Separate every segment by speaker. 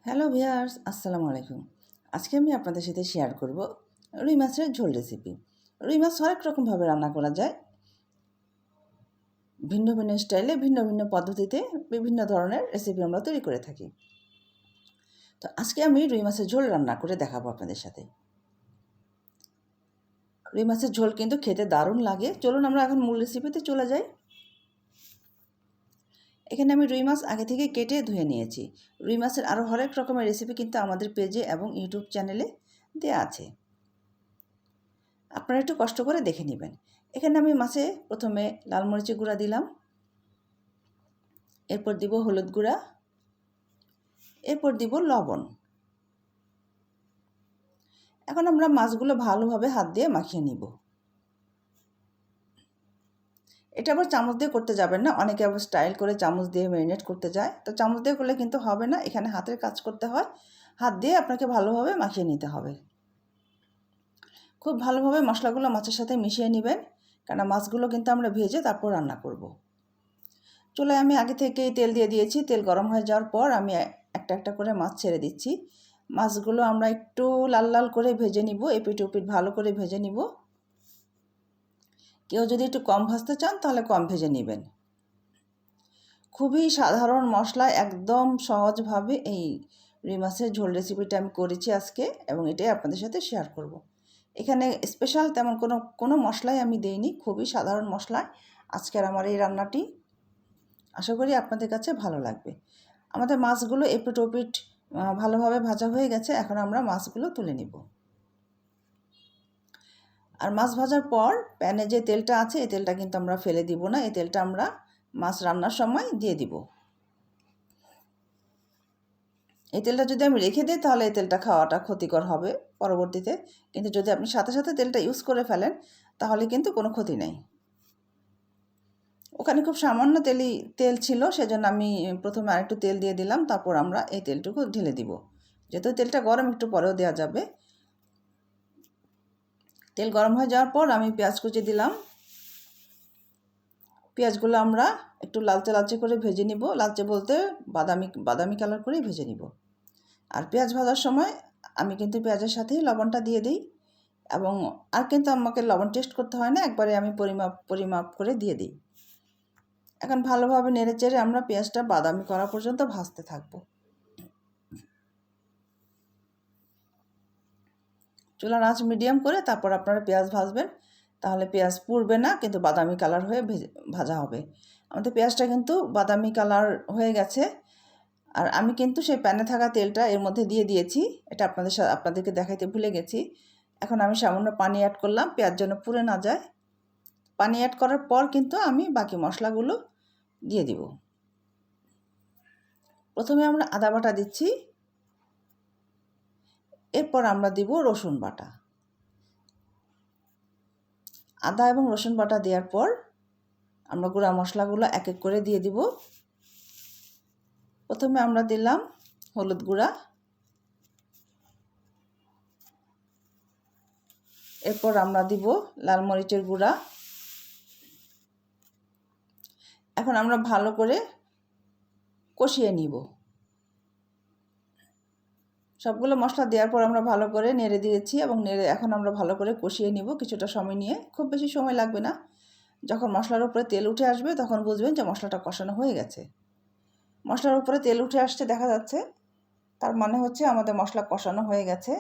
Speaker 1: Hello viewers, আসসালামু আলাইকুম। আজকে আমি আপনাদের সাথে শেয়ার করব রুই মাছের ঝোল রেসিপি। রুই মাছ অনেক রকমভাবে রান্না করা যায়, ভিন্ন ভিন্ন স্টাইলে, ভিন্ন ভিন্ন পদ্ধতিতে বিভিন্ন ধরনের রেসিপি আমরা তৈরি করে থাকি। তো আজকে আমি রুই মাছের ঝোল রান্না করে দেখাবো আপনাদের সাথে। রুই মাছের ঝোল কিন্তু খেতে দারুণ লাগে। চলুন আমরা এখন মূল রেসিপিতে চলে যাই। এখানে আমি রুই মাছ আগে থেকে কেটে ধুয়ে নিয়েছি। রুই মাছের আরও হরেক রকমের রেসিপি কিন্তু আমাদের পেজে এবং ইউটিউব চ্যানেলে দেওয়া আছে, আপনারা একটু কষ্ট করে দেখে নেবেন। এখানে আমি মাছে প্রথমে লাল মরিচের গুঁড়া দিলাম, এরপর দিব হলুদ গুঁড়া, এরপর দিব লবণ। এখন আমরা মাছগুলো ভালোভাবে হাত দিয়ে মাখিয়ে নিব। এটা আবার চামচ দিয়ে করতে যাবেন না, অনেকে আবার স্টাইল করে চামচ দিয়ে ম্যারিনেট করতে যায়, তো চামচ দিয়ে করলে কিন্তু হবে না, এখানে হাতের কাজ করতে হয়। হাত দিয়ে আপনাকে ভালোভাবে মাখিয়ে নিতে হবে। খুব ভালোভাবে মশলাগুলো মাছের সাথে মিশিয়ে নেবেন, কারণ মাছগুলো কিন্তু আমরা ভেজে তারপর রান্না করব। চুলায় আমি আগে থেকেই তেল দিয়ে দিয়েছি। তেল গরম হয়ে যাওয়ার পর আমি একটা একটা করে মাছ ছেড়ে দিচ্ছি। মাছগুলো আমরা একটু লাল লাল করে ভেজে নিব, এপিট ওপিট ভালো করে ভেজে নিব। কেউ যদি একটু কম ভাজতে চান তাহলে কম ভেজে নেবেন। খুবই সাধারণ মশলায় একদম সহজভাবে এই রুই মাছের ঝোল রেসিপিটা আমি করেছি আজকে, এবং এটাই আপনাদের সাথে শেয়ার করব। এখানে স্পেশাল তেমন কোনো মশলাই আমি দেইনি, খুবই সাধারণ মশলায় আজকের আমার এই রান্নাটি। আশা করি আপনাদের কাছে ভালো লাগবে। আমাদের মাছগুলো এপিট ওপিট ভালোভাবে ভাজা হয়ে গেছে। এখন আমরা মাছগুলো তুলে নিব। আর মাছ ভাজার পর প্যানে যে তেলটা আছে, এই তেলটা কিন্তু আমরা ফেলে দিব না, এই তেলটা আমরা মাছ রান্নার সময় দিয়ে দিব। এই তেলটা যদি আমি রেখে দিই তাহলে এই তেলটা খাওয়াটা ক্ষতিকর হবে পরবর্তীতে, কিন্তু যদি আপনি সাথে সাথে তেলটা ইউজ করে ফেলেন তাহলে কিন্তু কোনো ক্ষতি নেই। ওখানে খুব সামান্য তেল ছিল, সেজন্য আমি প্রথমে আরেকটু তেল দিয়ে দিলাম, তারপর আমরা এই তেলটুকু ঢেলে দিব। যেহেতু তেলটা গরম, একটু পরেও দেওয়া যাবে। তেল গরম হয়ে যাওয়ার পর আমি পেঁয়াজ কুচি দিলাম। পেঁয়াজগুলো আমরা একটু লালচে লালচে করে ভেজে নিব, লালচে বলতে বাদামি কালার করেই ভেজে নিব। আর পেঁয়াজ ভাজার সময় আমি কিন্তু পেঁয়াজের সাথেই লবণটা দিয়ে দিই, এবং আর কিন্তু আমাকে লবণ টেস্ট করতে হয় না, একবারে আমি পরিমাপ করে দিয়ে দিই। এখন ভালোভাবে নেড়ে চেড়ে আমরা পেঁয়াজটা বাদামি করা পর্যন্ত ভাজতে থাকব। চুলার আঁচ মিডিয়াম করে তারপর আপনারা পেঁয়াজ ভাজবেন, তাহলে পেঁয়াজ পুড়বে না, কিন্তু বাদামি কালার হয়ে ভাজা হবে। আমাদের পেঁয়াজটা কিন্তু বাদামি কালার হয়ে গেছে। আর আমি কিন্তু সেই প্যানে থাকা তেলটা এর মধ্যে দিয়ে দিয়েছি, এটা আপনাদেরকে দেখাইতে ভুলে গেছি। এখন আমি সামান্য পানি অ্যাড করলাম, পেঁয়াজ যেন পুড়ে না যায়। পানি অ্যাড করার পর কিন্তু আমি বাকি মশলাগুলো দিয়ে দিব। প্রথমে আমরা আদা বাটা দিচ্ছি, এরপর আমরা দিব রসুন বাটা। আদা এবং রসুন বাটা দেওয়ার পর আমরা গুঁড়া মশলাগুলো এক এক করে দিয়ে দিব। প্রথমে আমরা দিলাম হলুদ গুঁড়া, এরপর আমরা দিব লাল মরিচের গুঁড়া। এখন আমরা ভালো করে কষিয়ে নিব। সবগুলো মশলা দেওয়ার পর আমরা ভালো করে নেড়ে দিয়েছি, এবং এখন আমরা ভালো করে কষিয়ে নিব কিছুটা সময় নিয়ে, খুব বেশি সময় লাগবে না। যখন মশলার উপরে তেল উঠে আসবে তখন বুঝবেন যে মশলাটা কষানো হয়ে গেছে। মশলার উপরে তেল উঠে আসছে দেখা যাচ্ছে, তার মানে হচ্ছে আমাদের মশলা কষানো হয়ে গেছে।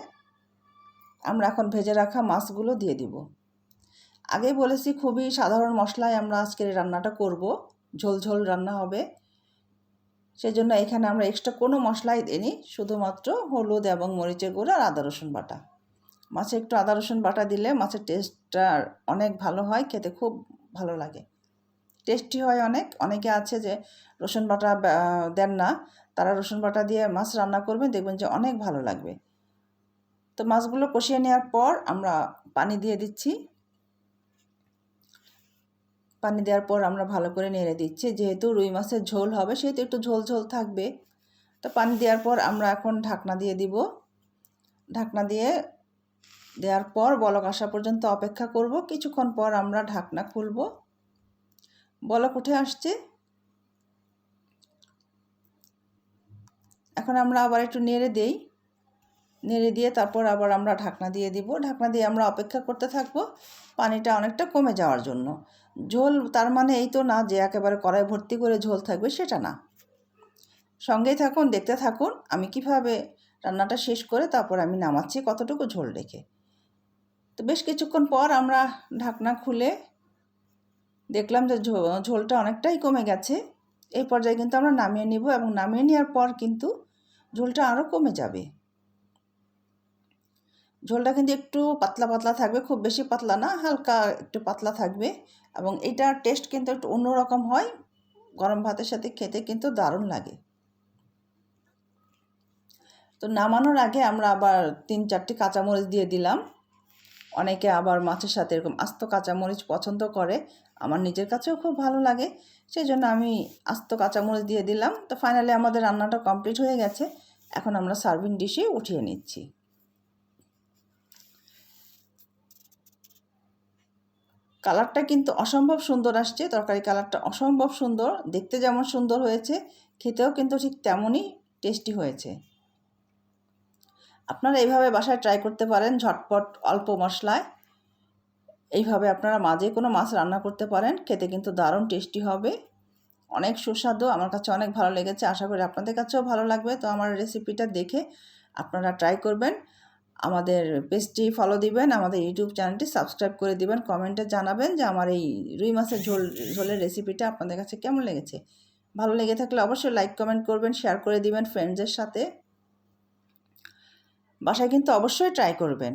Speaker 1: আমরা এখন ভেজে রাখা মাছগুলো দিয়ে দিব। আগেই বলেছি খুবই সাধারণ মশলায় আমরা আজকের রান্নাটা করব, ঝোল ঝোল রান্না হবে। সেই জন্য এখানে আমরা এক্সট্রা কোনো মশলাই দিইনি, শুধুমাত্র হলুদ এবং মরিচের গুঁড়ো আর আদা রসুন বাটা। মাছে একটু আদা রসুন বাটা দিলে মাছের টেস্টটা অনেক ভালো হয়, খেতে খুব ভালো লাগে, টেস্টি হয়। অনেকে আছে যে রসুন বাটা দেন না, তারা রসুন বাটা দিয়ে মাছ রান্না করবেন, দেখবেন যে অনেক ভালো লাগবে। তো মাছগুলো কষিয়ে নেওয়ার পর আমরা পানি দিয়ে দিচ্ছি। পানি দেওয়ার পর আমরা ভালো করে নেড়ে দিচ্ছি, যেহেতু রুই মাছের ঝোল হবে সেহেতু একটু ঝোল ঝোল থাকবে। তো পানি দেওয়ার পর আমরা এখন ঢাকনা দিয়ে দিব। ঢাকনা দেওয়ার পর বলক আসা পর্যন্ত অপেক্ষা করব। কিছুক্ষণ পর আমরা ঢাকনা খুলব। বলক উঠে আসছে। এখন আমরা আবার একটু নেড়ে দেই, নেড়ে দিয়ে তারপর আবার আমরা ঢাকনা দিয়ে দিব। ঢাকনা দিয়ে আমরা অপেক্ষা করতে থাকবো পানিটা অনেকটা কমে যাওয়ার জন্য। ঝোল তার মানে এই তো না যে একেবারে কড়াই ভর্তি করে ঝোল থাকবে, সেটা না। সঙ্গেই থাকুন, দেখতে থাকুন আমি কিভাবে রান্নাটা শেষ করে তারপর আমি নামাচ্ছি কতটুকু ঝোল রেখে। তো বেশ কিছুক্ষণ পর আমরা ঢাকনা খুলে দেখলাম যে ঝোলটা অনেকটাই কমে গেছে। এই পর্যায়ে কিন্তু আমরা নামিয়ে নিব এবং নামিয়ে নেওয়ার পর কিন্তু ঝোলটা আরও কমে যাবে। ঝোলটা কিন্তু একটু পাতলা পাতলা থাকবে, খুব বেশি পাতলা না, হালকা একটু পাতলা থাকবে এবং এটার টেস্ট কিন্তু একটু অন্যরকম হয়। গরম ভাতের সাথে খেতে কিন্তু দারুণ লাগে। তো নামানোর আগে আমরা আবার 3-4টি কাঁচামরিচ দিয়ে দিলাম। অনেকে আবার মাছের সাথে এরকম আস্ত কাঁচামরিচ পছন্দ করে, আমার নিজের কাছেও খুব ভালো লাগে, সেই জন্য আমি আস্ত কাঁচামরিচ দিয়ে দিলাম। তো ফাইনালি আমাদের রান্নাটা কমপ্লিট হয়ে গেছে। এখন আমরা সার্ভিং ডিশে উঠিয়ে নিচ্ছি। কালারটা কিন্তু অসম্ভব সুন্দর আসছে, তরকারি কালারটা অসম্ভব সুন্দর, দেখতে যেমন সুন্দর হয়েছে খেতেও কিন্তু ঠিক তেমনই টেস্টি হয়েছে। আপনারা এইভাবে বাসায় ট্রাই করতে পারেন, ঝটপট অল্প মশলায় এইভাবে আপনারা মাঝে কোনো মাছ রান্না করতে পারেন, খেতে কিন্তু দারুণ টেস্টি হবে, অনেক সুস্বাদু। আমার কাছে অনেক ভালো লেগেছে, আশা করি আপনাদের কাছেও ভালো লাগবে। তো আমার রেসিপিটা দেখে আপনারা ট্রাই করবেন, আমাদের পেজটি ফলো দিবেন, আমাদের ইউটিউব চ্যানেলটি সাবস্ক্রাইব করে দিবেন, কমেন্টে জানাবেন যে আমার এই রুই মাছের ঝোলের রেসিপিটা আপনাদের কাছে কেমন লেগেছে। ভালো লেগে থাকলে অবশ্যই লাইক কমেন্ট করবেন, শেয়ার করে দিবেন ফ্রেন্ডসদের সাথে। বাসায় কিন্তু অবশ্যই ট্রাই করবেন।